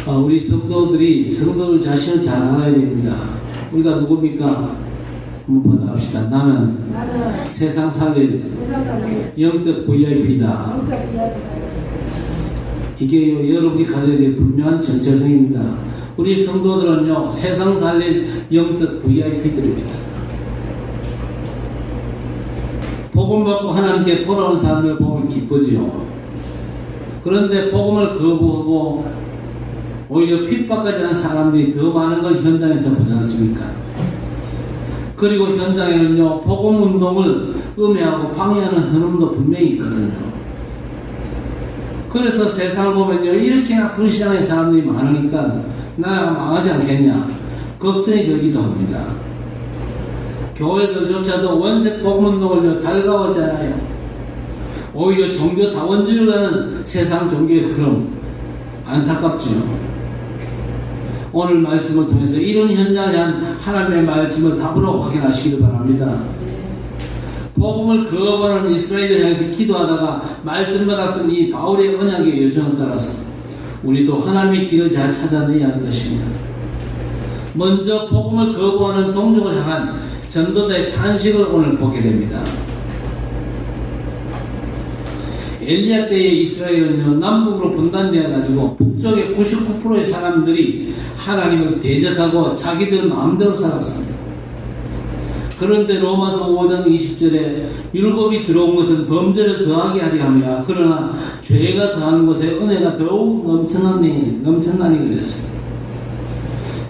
우리 성도들 자신을 잘 알아야 됩니다. 우리가 누굽니까? 한번 받아봅시다. 나는 세상 살릴 영적 VIP다. 이게 여러분이 가져야 될 분명한 정체성입니다. 우리 성도들은요, 세상 살릴 영적 VIP들입니다. 복음 받고 하나님께 돌아온 사람을 보면 기쁘지요. 그런데 복음을 거부하고 오히려 핍박까지 하는 사람들이 더 많은 걸 현장에서 보지 않습니까? 그리고 현장에는요, 복음 운동을 음해하고 방해하는 흐름도 분명히 있거든요. 그래서 세상을 보면요, 이렇게나 불신앙의 사람들이 많으니까 나라가 망하지 않겠냐 걱정이 들기도 합니다. 교회들조차도 원색 복음 운동을 달가워하잖아요. 오히려 종교 다원주의를 하는 세상 종교의 흐름, 안타깝지요. 오늘 말씀을 통해서 이런 현장에 대한 하나님의 말씀을 답으로 확인하시기를 바랍니다. 복음을 거부하는 이스라엘을 향해서 기도하다가 말씀 받았던 이 바울의 언약의 여정을 따라서 우리도 하나님의 길을 잘 찾아내야 하는 것입니다. 먼저 복음을 거부하는 동족을 향한 전도자의 탄식을 오늘 보게 됩니다. 엘리야 때의 이스라엘은요, 남북으로 분단되어 가지고 북쪽의 99%의 사람들이 하나님을 대적하고 자기들 마음대로 살았습니다. 그런데 로마서 5장 20절에 율법이 들어온 것은 범죄를 더하게 하려 함이라. 그러나 죄가 더한 것에 은혜가 더욱 넘쳐나니 그랬습니다.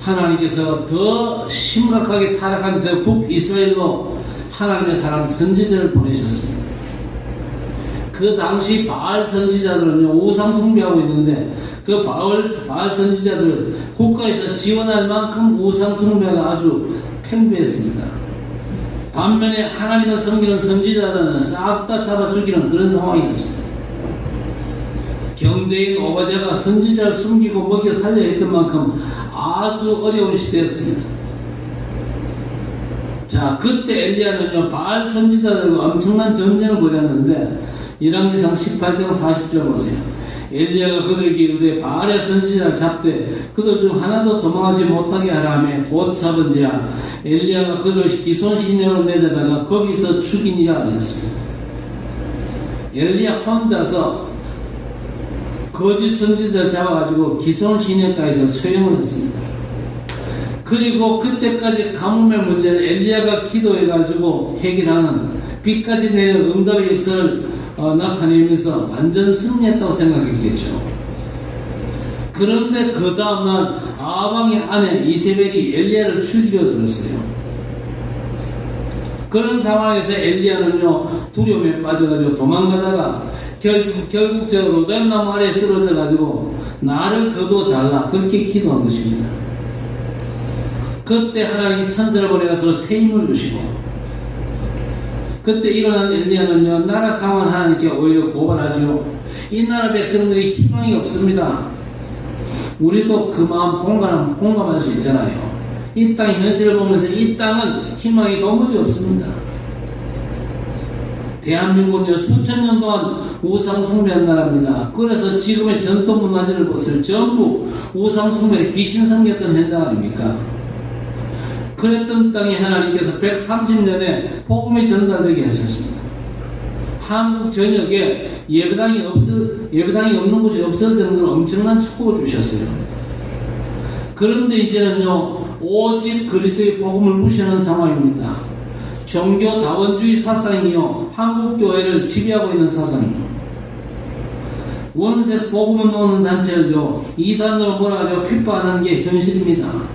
하나님께서 더 심각하게 타락한 저 북이스라엘로 하나님의 사람 선지자를 보내셨습니다. 그 당시 바알 선지자들은요, 우상 숭배하고 있는데 그 바알 선지자들을 국가에서 지원할 만큼 우상 숭배가 아주 팽배했습니다. 반면에 하나님을 섬기는 선지자들은 싹 다 잡아 죽이는 그런 상황이었습니다. 경제인 오바댜가 선지자를 숨기고 먹여 살려야 했던 만큼 아주 어려운 시대였습니다. 자, 그때 엘리야는요, 바알 선지자들과 엄청난 전쟁을 벌였는데 열왕기상 18장 40절 보세요. 엘리야가 그들에게 이르되 바알의 선지자를 잡되 그들 중 하나도 도망하지 못하게 하라 하며 곧 잡은지라. 엘리야가 그들을 기손 시내로 내려다가 거기서 죽이니라 하였습니다. 엘리야 혼자서 거짓 선지자 잡아가지고 기손 시내가에서 처형을 했습니다. 그리고 그때까지 가뭄의 문제를 엘리야가 기도해가지고 해결하는 비까지 내리는 응답의 역사를 나타내면서 완전 승리했다고 생각했겠죠. 그런데 그 다음날 아방의 아내 이세벨이 엘리야를 죽이려 들었어요. 그런 상황에서 엘리야는요, 두려움에 빠져가지고 도망가다가 결국적으로 뱀나무 아래에 쓰러져가지고 나를 거두어달라 그렇게 기도한 것입니다. 그때 하나님이 천사를 보내가서 새 힘을 주시고, 그때 일어난 엘리야는요, 나라 상황을 하나님께 오히려 고발하지요. 이 나라 백성들이 희망이 없습니다. 우리도 그 마음 공감할 수 있잖아요. 이 땅의 현실을 보면서 이 땅은 희망이 도무지 없습니다. 대한민국은요, 수천 년 동안 우상 숭배한 나라입니다. 그래서 지금의 전통 문화재를 보세요. 전부 우상 숭배, 귀신 섬겼던 현장 아닙니까? 그랬던 땅에 하나님께서 130년에 복음이 전달되게 하셨습니다. 한국 전역에 예배당이 없는 곳이 없을 정도로 엄청난 축복을 주셨어요. 그런데 이제는요, 오직 그리스도의 복음을 무시하는 상황입니다. 종교 다원주의 사상이요, 한국 교회를 지배하고 있는 사상이요. 원색 복음을 놓는 단체를요, 이단으로 몰아가지고 핍박하는 게 현실입니다.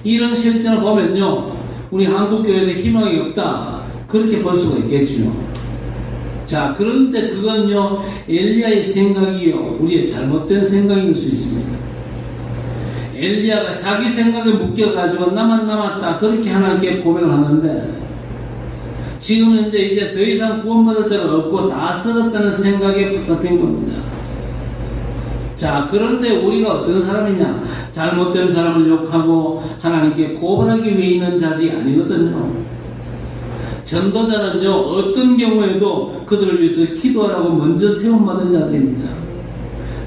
이런 실정을 보면요, 우리 한국교회에 희망이 없다 그렇게 볼 수가 있겠죠. 자, 그런데 그건요, 엘리야의 생각이요, 우리의 잘못된 생각일 수 있습니다. 엘리야가 자기 생각에 묶여가지고 나만 남았다 그렇게 하나님께 고백을 하는데, 지금 현재 이제 더 이상 구원받을 자가 없고 다 썩었다는 생각에 붙잡힌 겁니다. 자, 그런데 우리가 어떤 사람이냐? 잘못된 사람을 욕하고 하나님께 고발하기 위해 있는 자들이 아니거든요. 전도자는요, 어떤 경우에도 그들을 위해서 기도하라고 먼저 세움받은 자들입니다.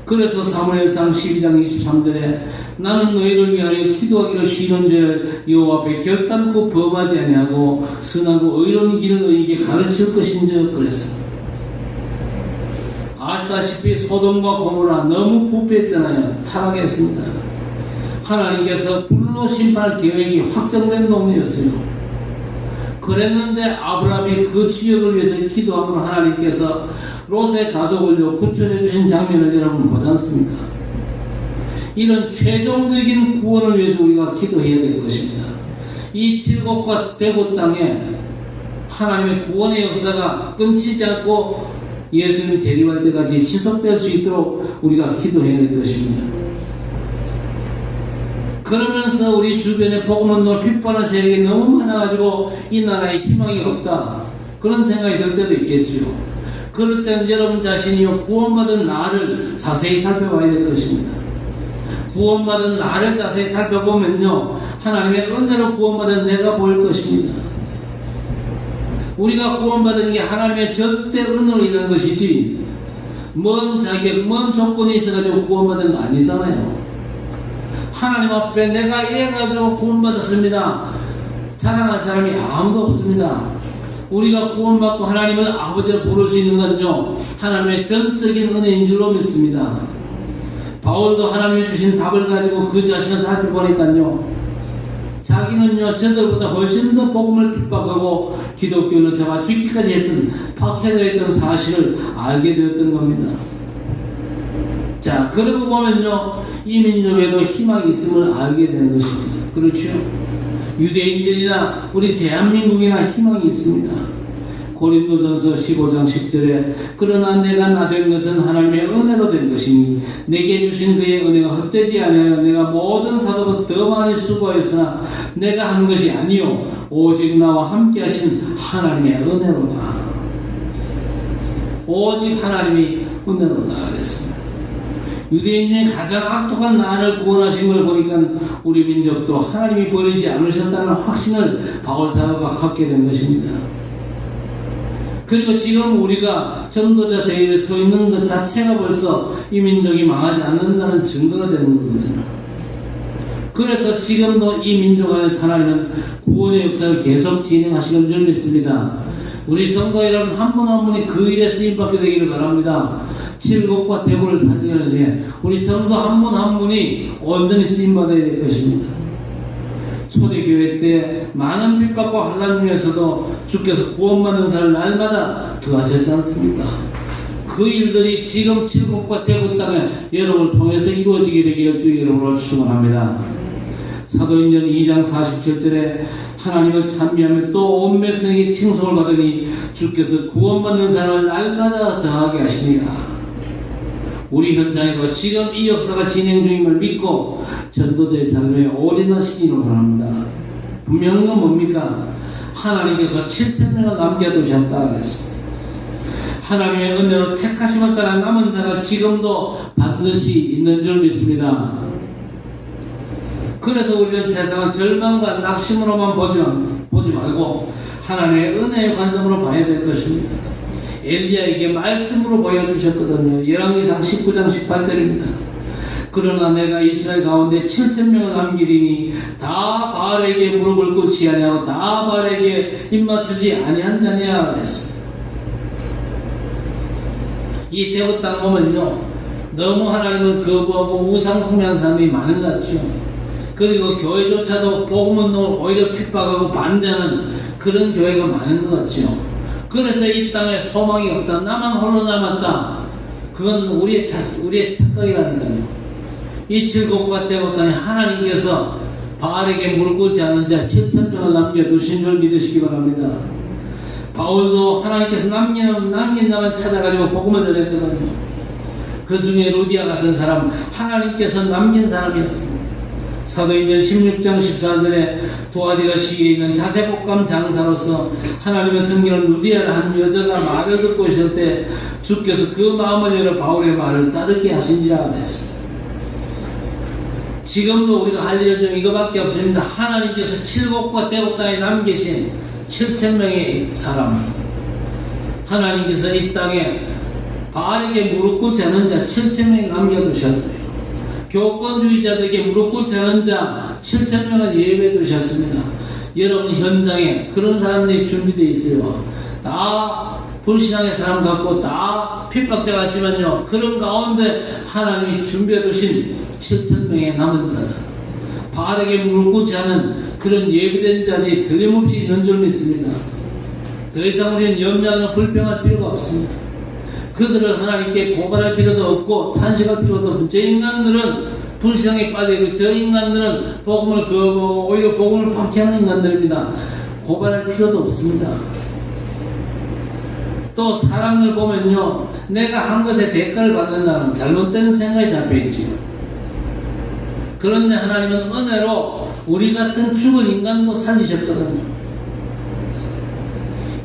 그래서 사무엘상 12장 23절에 나는 너희를 위하여 기도하기를 쉬는 죄를 여호와 앞에 결단코 범하지 아니하고 선하고 의로운 길을 너희에게 가르칠 것인즉 그랬어. 아시다시피 소돔과 고모라 너무 부패했잖아요. 타락했습니다. 하나님께서 불로 심판할 계획이 확정된 동네였어요. 그랬는데 아브라함이 그 지역을 위해서 기도하면 하나님께서 롯의 가족을 구출해 주신 장면을 여러분 보지 않습니까? 이런 최종적인 구원을 위해서 우리가 기도해야 될 것입니다. 이 칠곡과 대곳 땅에 하나님의 구원의 역사가 끊기지 않고 예수님 재림할 때까지 지속될 수 있도록 우리가 기도해야 될 것입니다. 그러면서 우리 주변에 복음운동을 핍박하는 세력이 너무 많아가지고 이 나라에 희망이 없다, 그런 생각이 들 때도 있겠지요. 그럴 때는 여러분 자신이 구원받은 나를 자세히 살펴봐야 될 것입니다. 구원받은 나를 자세히 살펴보면요, 하나님의 은혜로 구원받은 내가 보일 것입니다. 우리가 구원받은 게 하나님의 절대 은혜로 인한 것이지 먼 자격, 먼 조건이 있어가지고 구원받은 거 아니잖아요. 하나님 앞에 내가 이래가지고 구원받았습니다 자랑할 사람이 아무도 없습니다. 우리가 구원받고 하나님을 아버지로 부를 수 있는 건요, 하나님의 전적인 은혜인 줄로 믿습니다. 바울도 하나님이 주신 답을 가지고 그 자신을 살펴보니까요, 자기는요 저들보다 훨씬 더 복음을 핍박하고 기독교를 잡아 죽기까지 했던, 박해져 있던 사실을 알게 되었던 겁니다. 자, 그러고 보면요, 이 민족에도 희망이 있음을 알게 되는 것입니다. 그렇죠? 유대인들이나 우리 대한민국이나 희망이 있습니다. 고린도전서 15장 10절에 그러나 내가 나 된 것은 하나님의 은혜로 된 것이니 내게 주신 그의 은혜가 헛되지 아니하여 내가 모든 사도보다 더 많이 수고하였으나 내가 한 것이 아니요 오직 나와 함께 하신 하나님의 은혜로다. 오직 하나님이 은혜로다 그랬습니다. 유대인 중에 가장 악독한 나를 구원하신 걸 보니까 우리 민족도 하나님이 버리지 않으셨다는 확신을 바울 사도가 갖게 된 것입니다. 그리고 지금 우리가 전도자 대회에 서 있는 것 자체가 벌써 이 민족이 망하지 않는다는 증거가 되는 거거든요. 그래서 지금도 이 민족 안에서 하나님은 구원의 역사를 계속 진행하시는 줄 믿습니다. 우리 성도 여러분 한 분 한 분이 그 일에 쓰임받게 되기를 바랍니다. 칠곡과 대구를 살리는 일, 우리 성도 한 분 한 분이 온전히 쓰임받아야 될 것입니다. 초대교회 때 많은 핍박과 환난 중에서도 주께서 구원받는 사람을 날마다 더하셨지 않습니까? 그 일들이 지금 칠곡과 대구 땅에 여러분을 통해서 이루어지게 되기를 주의 이름으로 축원합니다. 사도행전 2장 47절에 하나님을 찬미하며 또 온 백성에게 칭송을 받으니 주께서 구원받는 사람을 날마다 더하게 하시니라. 우리 현장에도 지금 이 역사가 진행 중임을 믿고 전도자의 삶에 올인하시기를 바랍니다. 분명한 건 뭡니까? 하나님께서 7,000명을 남겨두셨다 그랬습니다. 하나님의 은혜로 택하심을 따라 남은 자가 지금도 반드시 있는 줄 믿습니다. 그래서 우리는 세상은 절망과 낙심으로만 보지 말고 하나님의 은혜의 관점으로 봐야 될 것입니다. 엘리야에게 말씀으로 보여주셨거든요. 열왕기상 19장 18절입니다. 그러나 내가 이스라엘 가운데 7,000명을 남기리니 다 바알에게 무릎을 꿇지 아니하고 다 바알에게 입맞추지 아니한 자니라 그랬습니다. 이 대구 땅 보면요, 너무 하나님을 거부하고 우상 숭배하는 사람이 많은 것 같죠. 그리고 교회조차도 복음운동을 오히려 핍박하고 반대하는 그런 교회가 많은 것 같죠. 그래서 이 땅에 소망이 없다, 나만 홀로 남았다, 그건 우리의 착각이라니까요. 이 칠곡과 대구 땅에 하나님께서 바알에게 무릎 꿇지 않은 자 7,000명을 남겨두신 줄 믿으시기 바랍니다. 바울도 하나님께서 남긴 자만 찾아가지고 복음을 전했거든요. 그 중에 루디아 같은 사람 하나님께서 남긴 사람이었습니다. 사도행전 16장 14절에 두아디라 시에 있는 자세복감 장사로서 하나님의 섬기는 루디아를 한 여자가 말을 듣고 있을 때 주께서 그 마음을 열어 바울의 말을 따르게 하신지라 그랬습니다. 지금도 우리가 할 일은 이거밖에 없습니다. 하나님께서 칠곡과 대구 땅에 남기신 7,000명의 사람, 하나님께서 이 땅에 바알에게 무릎 꿇지 않은 자 7,000명이 남겨두셨어요. 교권주의자들에게 무릎 꿇지 않은 자 7,000명을 예배해 두셨습니다. 여러분 현장에 그런 사람들이 준비되어 있어요. 다 불신앙의 사람 같고 다 핍박자 같지만요, 그런 가운데 하나님이 준비해 두신 7,000명의 남은 자들, 바알에게 무릎 꿇지 않은 그런 예비된 자들이 틀림없이 있는 줄 믿습니다. 더 이상 우리는 염려하거나 불평할 필요가 없습니다. 그들을 하나님께 고발할 필요도 없고 탄식할 필요도 없고, 저 인간들은 불신앙에 빠져있고 저 인간들은 복음을 거부하고 오히려 복음을 박해하는 인간들입니다. 고발할 필요도 없습니다. 또 사람들 보면요, 내가 한 것에 대가를 받는다는 잘못된 생각이 잡혀있지요. 그런데 하나님은 은혜로 우리 같은 죽은 인간도 살리셨거든요.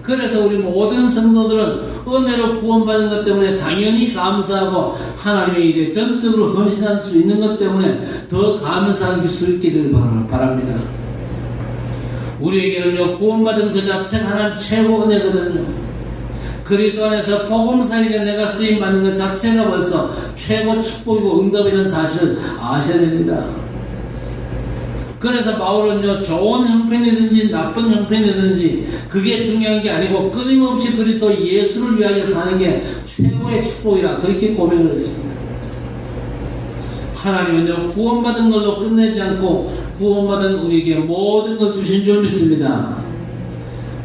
그래서 우리 모든 성도들은 은혜로 구원받은 것 때문에 당연히 감사하고 하나님의 일에 전적으로 헌신할 수 있는 것 때문에 더 감사할 수 있기를 바랍니다. 우리에게는요, 구원받은 그 자체가 하나님 최고 은혜거든요. 그리스도 안에서 복음 살리게 내가 쓰임받는 것 자체가 벌써 최고 축복이고 응답이라는 사실을 아셔야 됩니다. 그래서 바울은요, 좋은 형편이든지 나쁜 형편이든지 그게 중요한 게 아니고 끊임없이 그리스도 예수를 위하여 사는 게 최고의 축복이라 그렇게 고백을 했습니다. 하나님은요, 구원받은 걸로 끝내지 않고 구원받은 우리에게 모든 걸 주신 줄 믿습니다.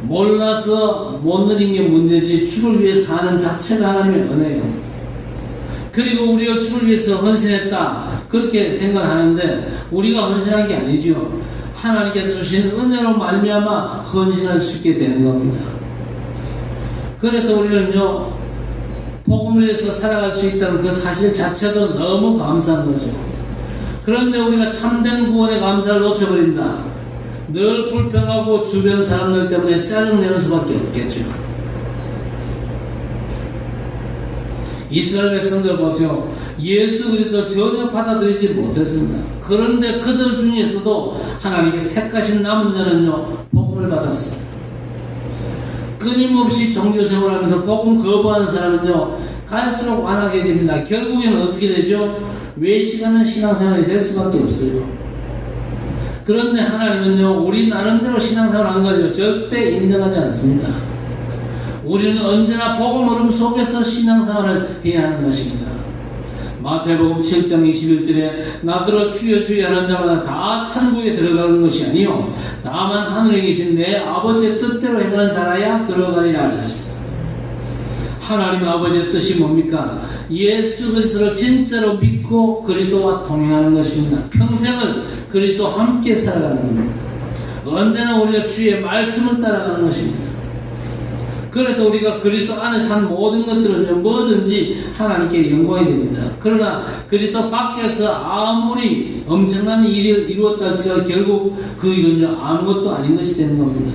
몰라서 못 누린 게 문제지 주를 위해 사는 자체가 하나님의 은혜예요. 그리고 우리가 주를 위해서 헌신했다 그렇게 생각하는데 우리가 헌신한 게 아니죠. 하나님께서 주신 은혜로 말미암아 헌신할 수 있게 되는 겁니다. 그래서 우리는요, 복음을 위해서 살아갈 수 있다는 그 사실 자체도 너무 감사한 거죠. 그런데 우리가 참된 구원의 감사를 놓쳐버린다. 늘 불평하고 주변 사람들 때문에 짜증내는 수밖에 없겠죠. 이스라엘 백성들 보세요. 예수 그리스도를 전혀 받아들이지 못했습니다. 그런데 그들 중에서도 하나님께서 택하신 남은 자는요, 복음을 받았어요. 끊임없이 종교생활하면서 복음 거부하는 사람은요, 갈수록 완악해집니다. 결국에는 어떻게 되죠? 외식하는 신앙생활이 될 수밖에 없어요. 그런데 하나님은요, 우리 나름대로 신앙생활하는 걸 절대 인정하지 않습니다. 우리는 언제나 복음 흐름 속에서 신앙생활을 해야 하는 것입니다. 마태복음 7장 21절에 나더러 주여 주여 하는 자마다 다 천국에 들어가는 것이 아니요 다만 하늘에 계신 내 아버지의 뜻대로 행하는 자라야 들어가리라 하셨습니다. 하나님 아버지의 뜻이 뭡니까? 예수 그리스도를 진짜로 믿고 그리스도와 동행하는 것입니다. 평생을 그리스도와 함께 살아가는 겁니다. 언제나 우리가 주의 말씀을 따라가는 것입니다. 그래서 우리가 그리스도 안에 산 모든 것들은 뭐든지 하나님께 영광이 됩니다. 그러나 그리스도 밖에서 아무리 엄청난 일을 이루었다 할지라도 결국 그 일은 아무것도 아닌 것이 되는 겁니다.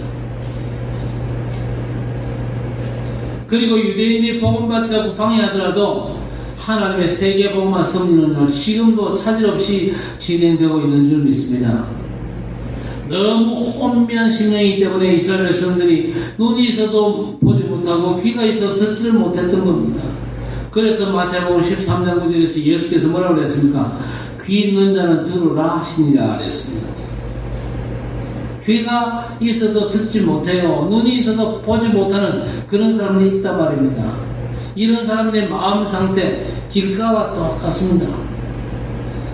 그리고 유대인이 복음받지 않고 방해하더라도 하나님의 세계복음화 섭리는 지금도 차질 없이 진행되고 있는 줄 믿습니다. 너무 혼미한 심령이기 때문에 이스라엘 백성들이 눈이 있어도 보지 못하고 귀가 있어도 듣지를 못했던 겁니다. 그래서 마태복음 13장 9절에서 예수께서 뭐라고 그랬습니까? 귀 있는 자는 들으라 하시니라 그랬습니다. 귀가 있어도 듣지 못해요. 눈이 있어도 보지 못하는 그런 사람이 있단 말입니다. 이런 사람들의 마음 상태 길가와 똑같습니다.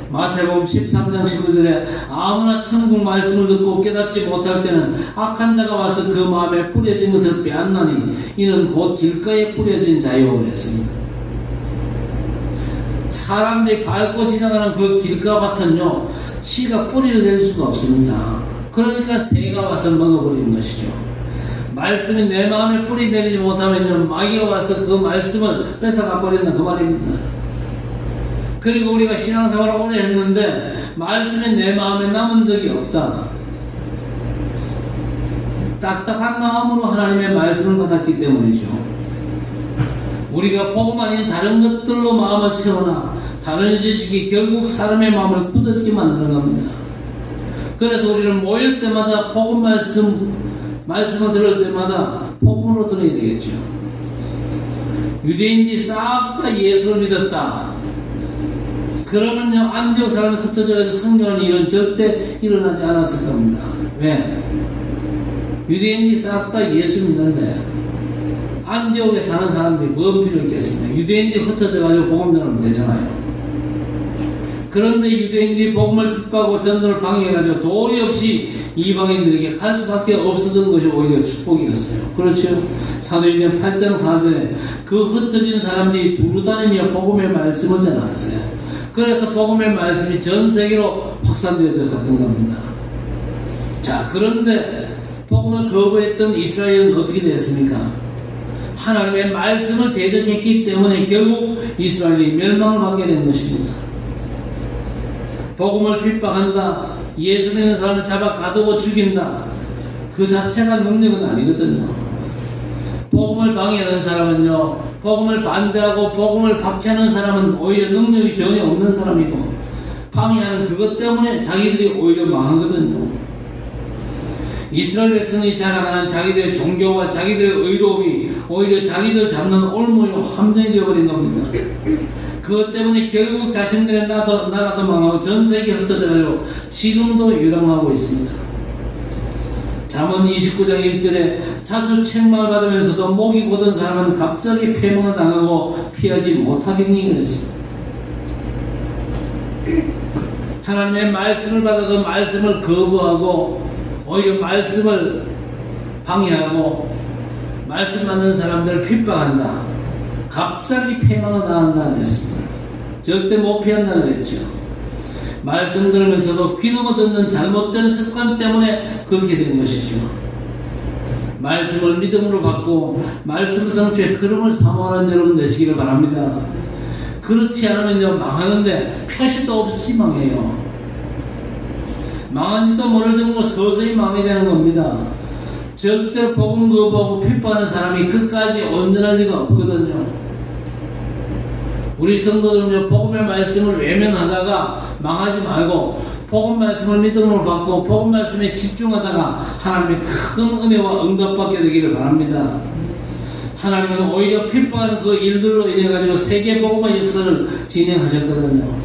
마태복음 13장 19절에 아무나 천국 말씀을 듣고 깨닫지 못할 때는 악한 자가 와서 그 마음에 뿌려진 것을 빼앗나니 이는 곧 길가에 뿌려진 자요 그랬습니다. 사람들이 밟고 지나가는 그 길가밭은요, 씨가 뿌리를 낼 수가 없습니다. 그러니까 새가 와서 먹어버리는 것이죠. 말씀이 내 마음에 뿌리 내리지 못하면 마귀가 와서 그 말씀을 뺏어가 버린다 그 말입니다. 그리고 우리가 신앙생활을 오래 했는데 말씀이 내 마음에 남은 적이 없다. 딱딱한 마음으로 하나님의 말씀을 받았기 때문이죠. 우리가 복음 아닌 다른 것들로 마음을 채우나 다른 지식이 결국 사람의 마음을 굳어지게 만드는 겁니다. 그래서 우리는 모일 때마다 복음 말씀을 들을 때마다 복음으로 들어야 되겠죠. 유대인들이 싹 다 예수를 믿었다. 그러면요, 안디옥 사람이 흩어져서 성령하는 일은 절대 일어나지 않았을 겁니다. 왜? 유대인들이 싹 다 예수 믿는데 안디옥에 사는 사람들이 뭐 필요 있겠습니까? 유대인들이 흩어져가지고 복음 전하면 되잖아요. 그런데 유대인들이 복음을 핍박하고 전도를 방해해가지고 도리 없이 이방인들에게 갈 수밖에 없었던 것이 오히려 축복이었어요. 그렇죠? 사도행전 8장 4절에 그 흩어진 사람들이 두루 다니며 복음의 말씀을 전했어요. 그래서 복음의 말씀이 전 세계로 확산되어져 갔던 겁니다. 자, 그런데 복음을 거부했던 이스라엘은 어떻게 됐습니까? 하나님의 말씀을 대적했기 때문에 결국 이스라엘이 멸망을 받게 된 것입니다. 복음을 핍박한다, 예수 믿는 사람을 잡아 가두고 죽인다, 그 자체가 능력은 아니거든요. 복음을 방해하는 사람은요, 복음을 반대하고 복음을 박해하는 사람은 오히려 능력이 전혀 없는 사람이고, 방해하는 그것 때문에 자기들이 오히려 망하거든요. 이스라엘 백성이 자랑하는 자기들의 종교와 자기들의 의로움이 오히려 자기들 잡는 올무요 함정이 되어버린 겁니다. 그것 때문에 결국 자신들의 나라도 망하고 전 세계에 흩어져가지고 지금도 유랑하고 있습니다. 잠언 29장 1절에 자주 책망을 받으면서도 목이 곧은 사람은 갑자기 패망을 당하고 피하지 못하겠니 그랬습니다. 하나님의 말씀을 받아도 말씀을 거부하고 오히려 말씀을 방해하고 말씀 받는 사람들을 핍박한다, 갑자기 패망을 당한다 그랬습니다. 절대 못 피한다 그랬죠. 말씀 들으면서도 귀 넘어 듣는 잘못된 습관 때문에 그렇게 된 것이죠. 말씀을 믿음으로 받고 말씀 성취의 흐름을 사모하는 여러분 되시기를 바랍니다. 그렇지 않으면요, 망하는데 표시도 없이 망해요. 망한지도 모를 정도로 서서히 망하게 되는 겁니다. 절대로 복음 거부하고 핍박하는 사람이 끝까지 온전할 리가 없거든요. 우리 성도들은요, 복음의 말씀을 외면하다가 망하지 말고 복음 말씀을 믿음으로 받고 복음 말씀에 집중하다가 하나님의 큰 은혜와 응답받게 되기를 바랍니다. 하나님은 오히려 핍박하는 그 일들로 인해 가지고 세계 복음의 역사를 진행하셨거든요.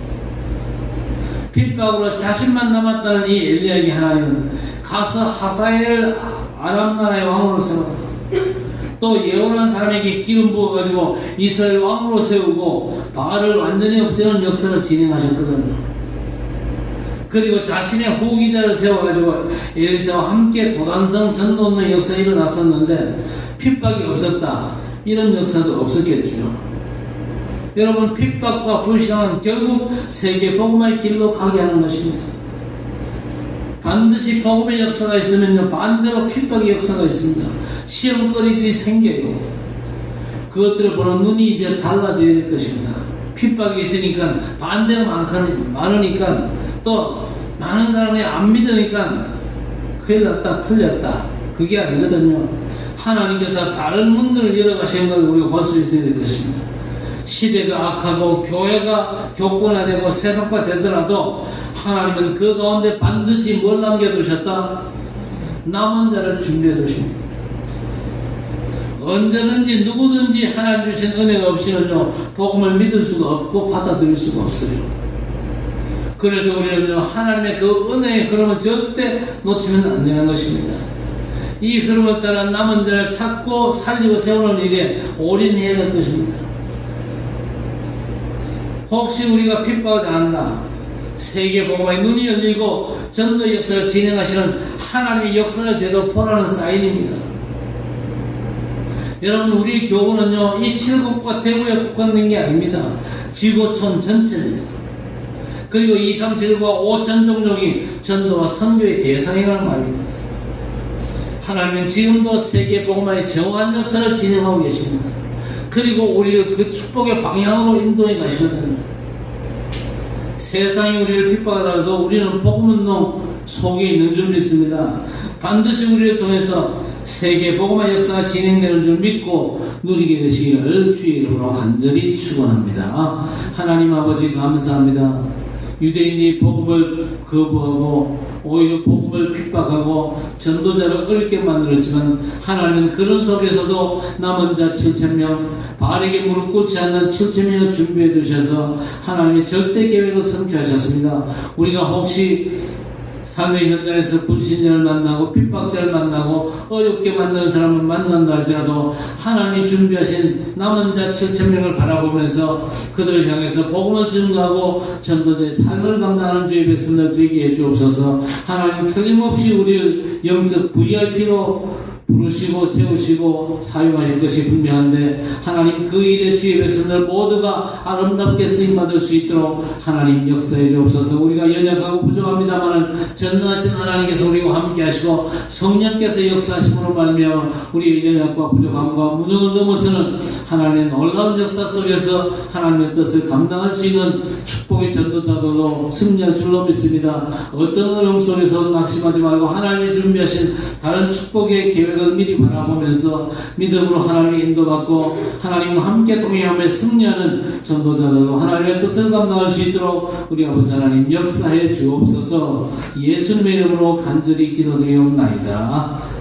핍박으로 자신만 남았다는 이 엘리야에게 하나님은 가서 하사엘을 아람 나라의 왕으로 세웠다. 또 예언한 사람에게 기름 부어가지고 이스라엘 왕으로 세우고 바알을 완전히 없애는 역사를 진행하셨거든요. 그리고 자신의 후기자를 세워가지고 엘리사와 함께 도단성 전도하는 역사가 일어났었는데 핍박이 없었다, 이런 역사도 없었겠죠. 여러분, 핍박과 불신앙은 결국 세계 복음의 길로 가게 하는 것입니다. 반드시 복음의 역사가 있으면요, 반대로 핍박의 역사가 있습니다. 시험거리들이 생겨요. 그것들을 보는 눈이 이제 달라져야 될 것입니다. 핍박이 있으니까 반대가 많으니까 또 많은 사람이 안 믿으니까 큰일 났다, 틀렸다, 그게 아니거든요. 하나님께서 다른 문들을 열어가시는 걸 우리가 볼 수 있어야 될 것입니다. 시대가 악하고 교회가 교권화되고 세속화되더라도 하나님은 그 가운데 반드시 뭘 남겨두셨다? 남은 자를 준비해 두십니다. 언제든지 누구든지 하나님 주신 은혜가 없이는요, 복음을 믿을 수가 없고 받아들일 수가 없어요. 그래서 우리는 하나님의 그 은혜의 흐름을 절대 놓치면 안 되는 것입니다. 이 흐름을 따라 남은 자를 찾고 살리고 세우는 일에 올인해야 될 것입니다. 혹시 우리가 핍박을 당한다, 세계 복음의 눈이 열리고 전도 역사를 진행하시는 하나님의 역사를 되돌보라는 사인입니다. 여러분, 우리 교구는요, 이 칠곡과 대구에 국한된 게 아닙니다. 지구촌 전체입니다. 그리고 2, 3, 7과 5천 종족이 전도와 선교의 대상이라는 말입니다. 하나님은 지금도 세계 복음의 정확한 역사를 진행하고 계십니다. 그리고 우리를 그 축복의 방향으로 인도해 가시거든요. 세상이 우리를 핍박하더라도 우리는 복음운동 속에 있는 줄 믿습니다. 반드시 우리를 통해서 세계 복음의 역사가 진행되는 줄 믿고 누리게 되시기를 주의 이름으로 간절히 축원합니다. 하나님 아버지 감사합니다. 유대인이 복음을 거부하고 오히려 복음을 핍박하고 전도자를 어렵게 만들었지만 하나님은 그런 속에서도 남은 자 7,000명, 바알에게 무릎 꿇지 않는 7,000명을 준비해 두셔서 하나님의 절대 계획을 성취하셨습니다. 우리가 혹시 삶의 현장에서 불신자를 만나고 핍박자를 만나고 어렵게 만드는 사람을 만난다 할지라도 하나님이 준비하신 남은 자 7,000명을 바라보면서 그들을 향해서 복음을 증거하고 전도자의 삶을 감당하는 주의 백성들 되게 해주옵소서. 하나님 틀림없이 우리를 영적 VIP로 부르시고 세우시고 사용하실 것이 분명한데 하나님 그 일에 주의 백성들 모두가 아름답게 쓰임받을 수 있도록 하나님 역사해 주옵소서. 우리가 연약하고 부족합니다만 전능하신 하나님께서 우리와 함께 하시고 성령께서 역사하심으로 말미암아 우리의 연약과 부족함과 무능을 넘어서는 하나님의 놀라운 역사 속에서 하나님의 뜻을 감당할 수 있는 축복의 전도자들로 승리할 줄로 믿습니다. 어떤 어려움 속에서 낙심하지 말고 하나님이 준비하신 다른 축복의 계획을 미리 바라보면서 믿음으로 하나님의 인도받고 하나님과 함께 동행하며 승리하는 전도자들로 하나님의 뜻을 감당할 수 있도록 우리 아버지 하나님 역사해 주옵소서. 예수님의 이름으로 간절히 기도드리옵나이다.